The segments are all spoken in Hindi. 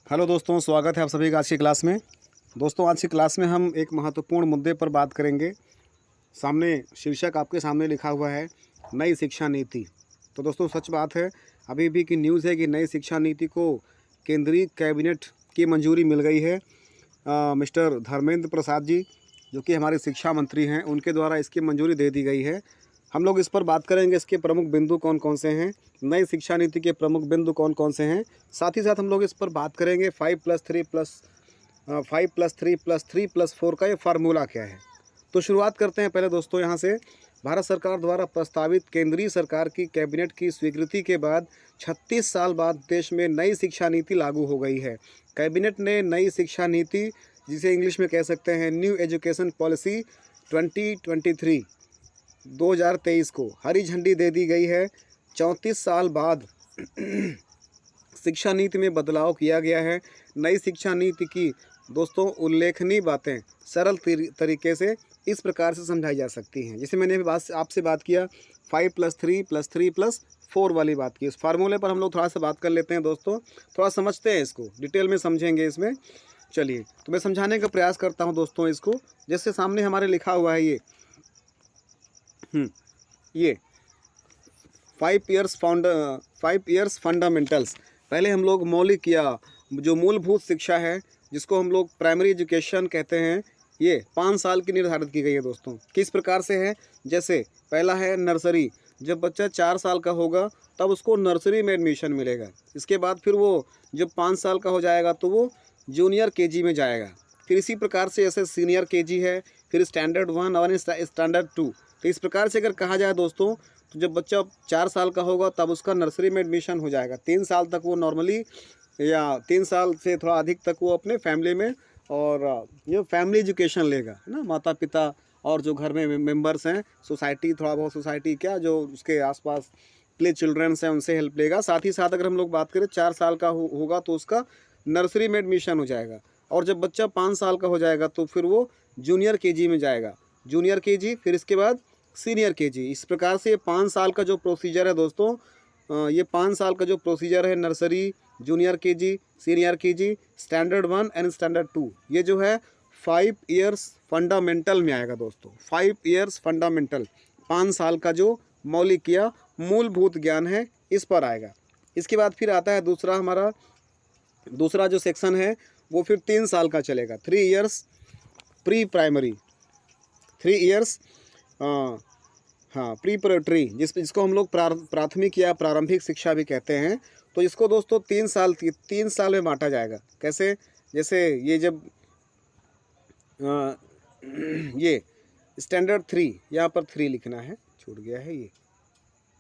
हेलो दोस्तों, स्वागत है आप सभी का आज की क्लास में। दोस्तों, आज की क्लास में हम एक महत्वपूर्ण मुद्दे पर बात करेंगे। सामने शीर्षक आपके सामने लिखा हुआ है नई शिक्षा नीति। तो दोस्तों, सच बात है, अभी भी की न्यूज़ है कि नई शिक्षा नीति को केंद्रीय कैबिनेट की मंजूरी मिल गई है। मिस्टर धर्मेंद्र प्रसाद जी, जो कि हमारे शिक्षा मंत्री हैं, उनके द्वारा इसकी मंजूरी दे दी गई है। हम लोग इस पर बात करेंगे, इसके प्रमुख बिंदु कौन कौन से हैं, नई शिक्षा नीति के प्रमुख बिंदु कौन कौन से हैं। साथ ही साथ हम लोग इस पर बात करेंगे 5+3+3+4 का ये फार्मूला क्या है। तो शुरुआत करते हैं पहले दोस्तों यहाँ से। भारत सरकार द्वारा प्रस्तावित केंद्रीय सरकार की कैबिनेट की स्वीकृति के बाद 36 साल बाद देश में नई शिक्षा नीति लागू हो गई है। कैबिनेट ने नई शिक्षा नीति, जिसे इंग्लिश में कह सकते हैं न्यू एजुकेशन पॉलिसी 2023 को हरी झंडी दे दी गई है। 34 साल बाद शिक्षा नीति में बदलाव किया गया है। नई शिक्षा नीति की दोस्तों उल्लेखनीय बातें सरल तरीके से इस प्रकार से समझाई जा सकती हैं। जैसे मैंने अभी आपसे बात किया 5+3+3+4 वाली बात की, इस फार्मूले पर हम लोग थोड़ा सा बात कर लेते हैं दोस्तों। थोड़ा समझते हैं, इसको डिटेल में समझेंगे इसमें। चलिए, तो मैं समझाने का प्रयास करता हूं दोस्तों इसको। जैसे सामने हमारे लिखा हुआ है ये 5 इयर्स फंडामेंटल्स। पहले हम लोग मौलिक या जो मूलभूत शिक्षा है, जिसको हम लोग प्राइमरी एजुकेशन कहते हैं, ये 5 साल की निर्धारित की गई है दोस्तों। किस प्रकार से है? जैसे पहला है नर्सरी। जब बच्चा 4 साल का होगा तब उसको नर्सरी में एडमिशन मिलेगा। इसके बाद फिर वो जब 5 साल का हो जाएगा तो वो जूनियर केजी में जाएगा। फिर इसी प्रकार से जैसे सीनियर केजी है, फिर स्टैंडर्ड 1 और स्टैंडर्ड 2। तो इस प्रकार से अगर कहा जाए दोस्तों, तो जब बच्चा 4 साल का होगा तब उसका नर्सरी में एडमिशन हो जाएगा। 3 साल तक वो नॉर्मली, या 3 साल से थोड़ा अधिक तक वो अपने फैमिली में और ये फैमिली एजुकेशन लेगा, है ना। माता पिता और जो घर में मेंबर्स हैं, सोसाइटी, थोड़ा बहुत सोसाइटी क्या जो उसके आसपास प्ले चिल्ड्रंस हैं, उनसे हेल्प लेगा। साथ ही साथ अगर हम लोग बात करें 4 साल का होगा तो उसका नर्सरी में एडमिशन हो जाएगा। और जब बच्चा 5 साल का हो जाएगा तो फिर वो जूनियर केजी में जाएगा। जूनियर केजी, फिर इसके बाद सीनियर केजी। इस प्रकार से ये 5 साल का जो प्रोसीजर है दोस्तों, ये 5 साल का जो प्रोसीजर है, nursery, junior KG, senior KG, standard 1 and standard 2, ये जो है 5 इयर्स फंडामेंटल में आएगा दोस्तों। 5 इयर्स फंडामेंटल, 5 साल का जो मौलिक या मूलभूत ज्ञान है, इस पर आएगा। इसके बाद फिर आता है दूसरा जो सेक्शन है, वो फिर 3 साल का चलेगा। 3 इयर्स प्री प्राइमरी, 3 इयर्स प्रीपरेटरी, जिसको हम लोग प्राथमिक या प्रारंभिक शिक्षा भी कहते हैं। तो इसको दोस्तों 3 साल में बांटा जाएगा। कैसे? जैसे ये जब ये स्टैंडर्ड 3, यहाँ पर 3 लिखना है, छूट गया है,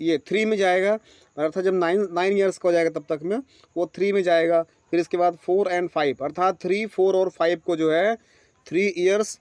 ये 3 में जाएगा। अर्थात जब 9 इयर्स का हो जाएगा तब तक में वो 3 में जाएगा। फिर इसके बाद 4 और 5, अर्थात 3, 4 और 5 को जो है 3 इयर्स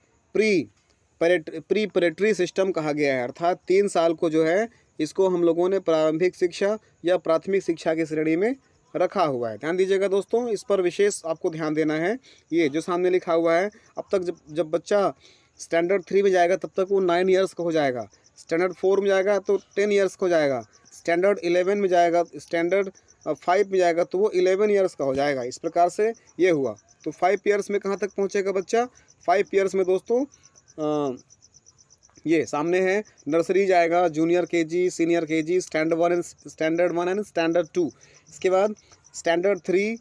प्रीपरेटरी सिस्टम कहा गया है। अर्थात 3 साल को जो है इसको हम लोगों ने प्रारंभिक शिक्षा या प्राथमिक शिक्षा की श्रेणी में रखा हुआ है। ध्यान दीजिएगा दोस्तों, इस पर विशेष आपको ध्यान देना है। ये जो सामने लिखा हुआ है, अब तक जब बच्चा स्टैंडर्ड 3 में जाएगा तब तक वो 9 इयर्स का हो जाएगा। स्टैंडर्ड 4 में जाएगा तो 10 इयर्स का हो जाएगा। स्टैंडर्ड 11 में जाएगा, स्टैंडर्ड 5 में जाएगा तो वो 11 इयर्स का हो जाएगा। इस प्रकार से ये हुआ। तो 5 इयर्स में कहाँ तक पहुँचेगा बच्चा? 5 इयर्स में दोस्तों ये सामने है, नर्सरी जाएगा, junior KG, senior KG, standard 1 and standard 2। इसके बाद स्टैंडर्ड 3,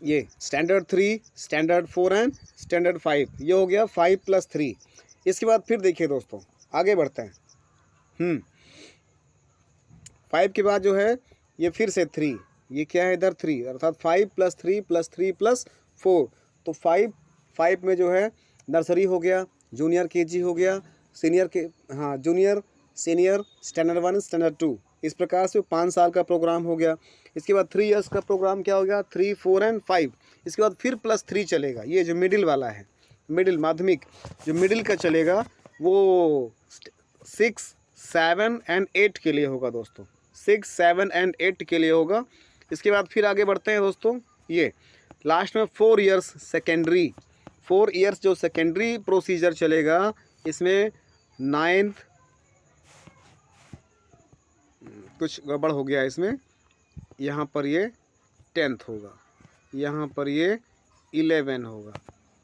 ये स्टैंडर्ड 3, स्टैंडर्ड 4 एंड स्टैंडर्ड 5। ये हो गया 5+3। इसके बाद फिर देखिए दोस्तों, आगे बढ़ते हैं। 5 के बाद जो है ये फिर से 3, ये क्या है इधर 3, अर्थात 5+3+3+4। तो 5 में जो है नर्सरी हो गया, जूनियर केजी हो गया, जूनियर, सीनियर, स्टैंडर्ड 1, स्टैंडर्ड 2। इस प्रकार से 5 साल का प्रोग्राम हो गया। इसके बाद 3 इयर्स का प्रोग्राम क्या हो गया? 3, 4 एंड 5। इसके बाद फिर +3 चलेगा। ये जो मिडिल वाला है, मिडिल माध्यमिक जो मिडिल का चलेगा, वो 6, 7 एंड 8 के लिए होगा दोस्तों। 6, 7 एंड 8 के लिए होगा। इसके बाद फिर आगे बढ़ते हैं दोस्तों। ये लास्ट में 4 इयर्स सेकेंडरी, 4 इयर्स जो सेकेंडरी प्रोसीजर चलेगा, इसमें 9th, कुछ गड़बड़ हो गया इसमें, यहाँ पर ये 10th होगा, यहाँ पर ये 11 होगा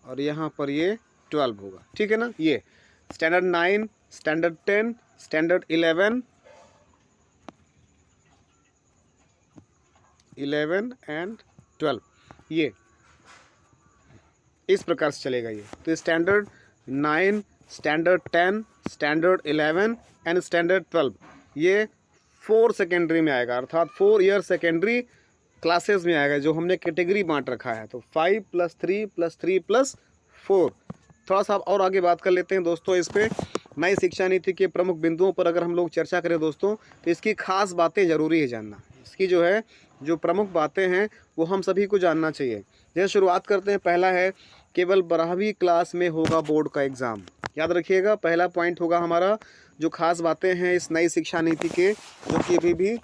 और यहाँ पर ये 12 होगा। ठीक है ना। ये स्टैंडर्ड 9, स्टैंडर्ड 10, स्टैंडर्ड 11 एंड 12, ये इस प्रकार से चलेगा ये। तो standard 9, standard 10, standard 11 and standard 12 ये 4 सेकेंडरी में आएगा, अर्थात 4 ईयर सेकेंडरी क्लासेस में आएगा, जो हमने कैटेगरी बांट रखा है। तो 5 + 3 + 3 + 4। थोड़ा सा और आगे बात कर लेते हैं दोस्तों इस पे। नई शिक्षा नीति के प्रमुख बिंदुओं पर अगर हम लोग चर्चा करें दोस्तों, तो इसकी खास बातें ज़रूरी है जानना। इसकी जो प्रमुख बातें हैं वो हम सभी को जानना चाहिए। जैसे शुरुआत करते हैं, पहला है केवल 12वीं क्लास में होगा बोर्ड का एग्ज़ाम। याद रखिएगा, पहला पॉइंट होगा हमारा जो खास बातें हैं इस नई शिक्षा नीति के, जो कि अभी भी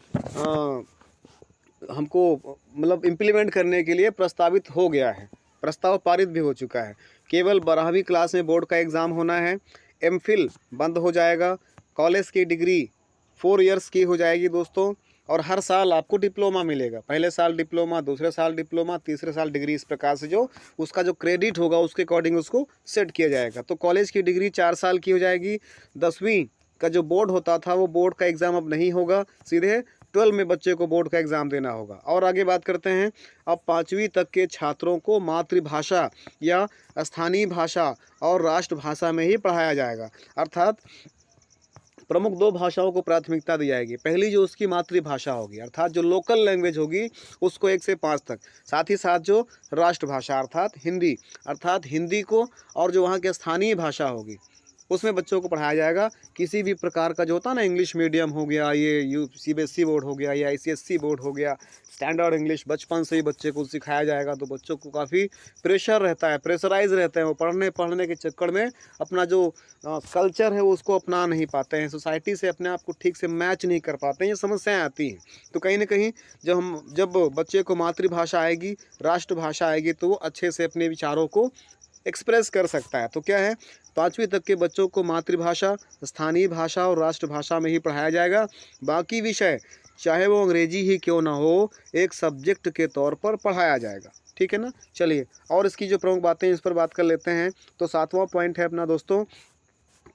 हमको मतलब इम्प्लीमेंट करने के लिए प्रस्तावित हो गया है, प्रस्ताव पारित भी हो चुका है। केवल 12वीं क्लास में बोर्ड का एग्ज़ाम होना है। एमफिल बंद हो जाएगा। कॉलेज की डिग्री 4 इयर्स की हो जाएगी दोस्तों, और हर साल आपको डिप्लोमा मिलेगा। पहले साल डिप्लोमा, दूसरे साल डिप्लोमा, तीसरे साल डिग्री, इस प्रकार से जो उसका जो क्रेडिट होगा उसके अकॉर्डिंग उसको सेट किया जाएगा। तो कॉलेज की डिग्री 4 साल की हो जाएगी। 10वीं का जो बोर्ड होता था वो बोर्ड का एग्ज़ाम अब नहीं होगा, सीधे 12 में बच्चे को बोर्ड का एग्ज़ाम देना होगा। और आगे बात करते हैं, अब 5वीं तक के छात्रों को मातृभाषा या स्थानीय भाषा और राष्ट्रभाषा में ही पढ़ाया जाएगा, अर्थात प्रमुख 2 भाषाओं को प्राथमिकता दी जाएगी। पहली जो उसकी मातृभाषा होगी, अर्थात जो लोकल लैंग्वेज होगी, उसको 1 से 5 तक। साथ ही साथ जो राष्ट्रभाषा अर्थात हिंदी को, और जो वहाँ की स्थानीय भाषा होगी उसमें बच्चों को पढ़ाया जाएगा। किसी भी प्रकार का जो होता है ना, इंग्लिश मीडियम हो गया, ये सीबीएसई बोर्ड हो गया या आईसीएसई बोर्ड हो गया, स्टैंडर्ड इंग्लिश बचपन से ही बच्चे को सिखाया जाएगा। तो बच्चों को काफ़ी प्रेशर रहता है, प्रेशराइज रहते हैं, वो पढ़ने के चक्कर में अपना जो कल्चर है वो उसको अपना नहीं पाते हैं, सोसाइटी से अपने आप को ठीक से मैच नहीं कर पाते हैं, ये समस्याएं आती हैं। तो कहीं ना कहीं जब बच्चे को मातृभाषा आएगी, राष्ट्रभाषा आएगी, तो वो अच्छे से अपने विचारों को एक्सप्रेस कर सकता है। तो क्या है, 5वीं तक के बच्चों को मातृभाषा, स्थानीय भाषा और राष्ट्रभाषा में ही पढ़ाया जाएगा। बाकी विषय चाहे वो अंग्रेजी ही क्यों ना हो, एक सब्जेक्ट के तौर पर पढ़ाया जाएगा। ठीक है ना। चलिए, और इसकी जो प्रमुख बातें इस पर बात कर लेते हैं। तो 7वां पॉइंट है अपना दोस्तों,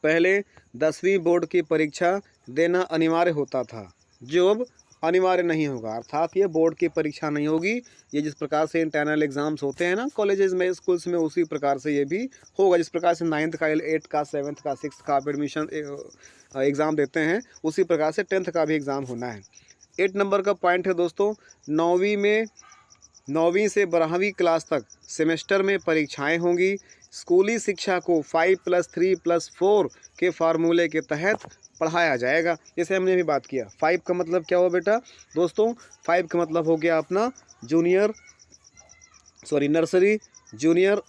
पहले 10वीं बोर्ड की परीक्षा देना अनिवार्य होता था, जो अब अनिवार्य नहीं होगा, अर्थात ये बोर्ड की परीक्षा नहीं होगी। ये जिस प्रकार से इंटरनल एग्ज़ाम्स होते हैं ना कॉलेजेस में, स्कूल्स में, उसी प्रकार से ये भी होगा। जिस प्रकार से 9th का, 8th का, 7th का, 6th का आप एडमिशन एग्ज़ाम देते हैं, उसी प्रकार से 10th का भी एग्ज़ाम होना है। 8 नंबर का पॉइंट है दोस्तों, 9वीं से 12वीं क्लास तक सेमेस्टर में परीक्षाएं होंगी। स्कूली शिक्षा को 5 + 3 + 4 के फार्मूले के तहत पढ़ाया जाएगा। जैसे हमने भी बात किया, 5 का मतलब क्या हुआ बेटा दोस्तों, 5 का मतलब हो गया अपना नर्सरी, जूनियर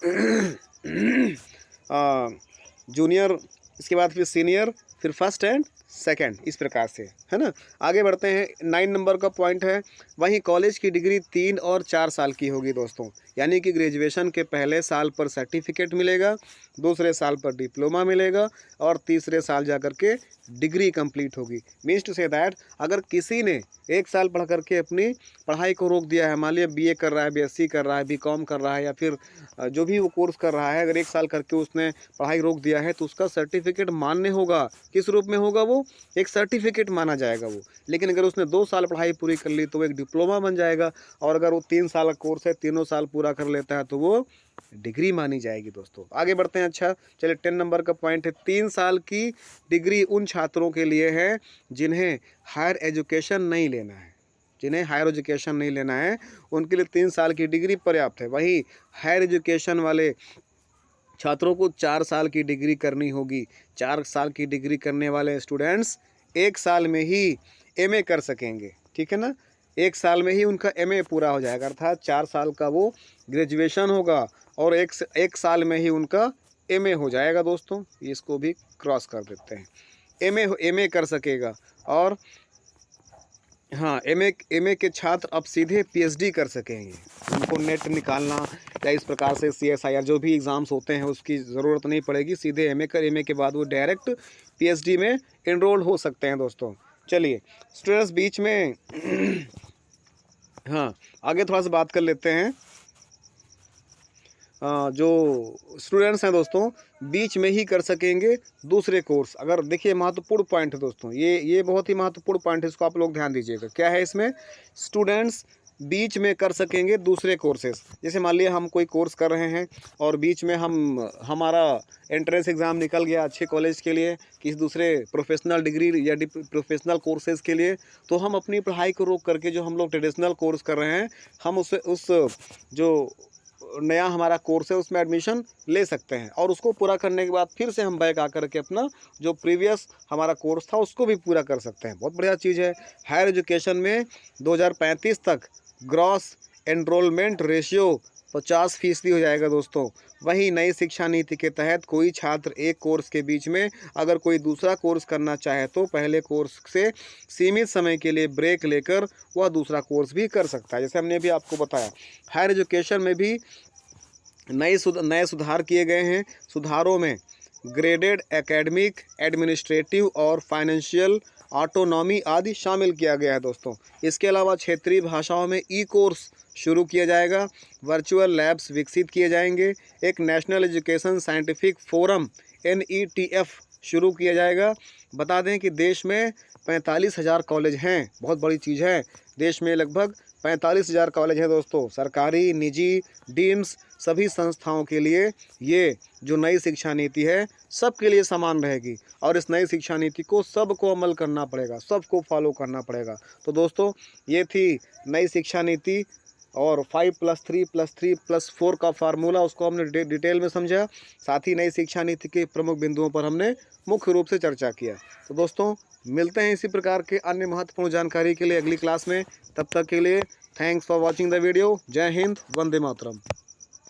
जूनियर, इसके बाद फिर सीनियर, फिर फर्स्ट एंड सेकंड, इस प्रकार से, है ना। आगे बढ़ते हैं। 9 नंबर का पॉइंट है, वहीं कॉलेज की डिग्री 3 और 4 साल की होगी दोस्तों, यानी कि ग्रेजुएशन के पहले साल पर सर्टिफिकेट मिलेगा, दूसरे साल पर डिप्लोमा मिलेगा, और तीसरे साल जाकर के डिग्री कंप्लीट होगी। मीन्स टू से दैट, अगर किसी ने 1 साल पढ़ करके अपनी पढ़ाई को रोक दिया है, मान लिया बीए कर रहा है, बीएससी कर रहा है, बीकॉम कर रहा है, या फिर जो भी वो कोर्स कर रहा है, अगर 1 साल करके उसने पढ़ाई रोक दिया है, तो उसका सर्टिफिकेट मान्य होगा। किस रूप में होगा? वो एक सर्टिफिकेट माना जाएगा वो। लेकिन अगर उसने 2 साल पढ़ाई पूरी कर ली तो वो एक डिप्लोमा बन जाएगा, और अगर वो 3 साल का कोर्स है, तीनों साल पूरा कर लेता है, तो वो डिग्री मानी जाएगी दोस्तों। आगे बढ़ते हैं। अच्छा चलिए, 10 नंबर का पॉइंट है, 3 साल की डिग्री उन छात्रों के लिए है जिन्हें हायर एजुकेशन नहीं लेना है। उनके लिए 3 साल की डिग्री पर्याप्त है। वहीं हायर एजुकेशन वाले छात्रों को 4 साल की डिग्री करनी होगी। 4 साल की डिग्री करने वाले स्टूडेंट्स 1 साल में ही एमए कर सकेंगे। ठीक है ना, 1 साल में ही उनका एमए पूरा हो जाएगा, अर्थात 4 साल का वो ग्रेजुएशन होगा, और एक साल में ही उनका एमए हो जाएगा दोस्तों। इसको भी क्रॉस कर देते हैं, एमए कर सकेगा। और हाँ, एमए के छात्र अब सीधे पीएचडी कर सकेंगे। उनको नेट निकालना या इस प्रकार से सीएसआईआर जो भी एग्ज़ाम्स होते हैं उसकी ज़रूरत नहीं पड़ेगी। सीधे एमए के बाद वो डायरेक्ट पीएचडी में एनरोल हो सकते हैं दोस्तों। चलिए, स्टूडेंट्स बीच में हाँ, आगे थोड़ा सा बात कर लेते हैं। जो स्टूडेंट्स हैं दोस्तों, बीच में ही कर सकेंगे दूसरे कोर्स। अगर देखिए महत्वपूर्ण पॉइंट है दोस्तों, ये बहुत ही महत्वपूर्ण पॉइंट है, इसको आप लोग ध्यान दीजिएगा। क्या है इसमें? स्टूडेंट्स बीच में कर सकेंगे दूसरे कोर्सेज। जैसे मान लिया हम कोई कोर्स कर रहे हैं और बीच में हमारा एंट्रेंस एग्ज़ाम निकल गया अच्छे कॉलेज के लिए, किसी दूसरे प्रोफेशनल डिग्री या प्रोफेशनल कोर्सेज़ के लिए, तो हम अपनी पढ़ाई को रोक करके जो हम लोग ट्रेडिशनल कोर्स कर रहे हैं, हम उस जो नया हमारा कोर्स है उसमें एडमिशन ले सकते हैं, और उसको पूरा करने के बाद फिर से हम बैक आकर के अपना जो प्रीवियस हमारा कोर्स था उसको भी पूरा कर सकते हैं। बहुत बढ़िया चीज़ है। हायर एजुकेशन में 2035 तक ग्रॉस एनरोलमेंट रेशियो 50% हो जाएगा दोस्तों। वहीं नई शिक्षा नीति के तहत कोई छात्र एक कोर्स के बीच में अगर कोई दूसरा कोर्स करना चाहे तो पहले कोर्स से सीमित समय के लिए ब्रेक लेकर वह दूसरा कोर्स भी कर सकता है। जैसे हमने भी आपको बताया, हायर एजुकेशन में भी नए सुधार किए गए हैं। सुधारों में ग्रेडेड एकेडमिक, एडमिनिस्ट्रेटिव और फाइनेंशियल ऑटोनॉमी आदि शामिल किया गया है दोस्तों। इसके अलावा क्षेत्रीय भाषाओं में ई कोर्स शुरू किया जाएगा। वर्चुअल लैब्स विकसित किए जाएंगे। एक national education scientific forum NETF शुरू किया जाएगा। बता दें कि देश में 45,000 कॉलेज हैं। बहुत बड़ी चीज़ है। देश में लगभग 45,000 कॉलेज हैं दोस्तों। सरकारी, निजी, डीम्स सभी संस्थाओं के लिए ये जो नई शिक्षा नीति है सबके लिए समान रहेगी, और इस नई शिक्षा नीति को सबको अमल करना पड़ेगा, सबको फॉलो करना पड़ेगा। तो दोस्तों ये थी नई शिक्षा नीति, और 5+3+3+4 का फार्मूला उसको हमने डिटेल में समझा। साथ ही नई शिक्षा नीति के प्रमुख बिंदुओं पर हमने मुख्य रूप से चर्चा किया। तो दोस्तों मिलते हैं इसी प्रकार के अन्य महत्वपूर्ण जानकारी के लिए अगली क्लास में। तब तक के लिए thanks for watching the video. जय हिंद, वंदे मातरम।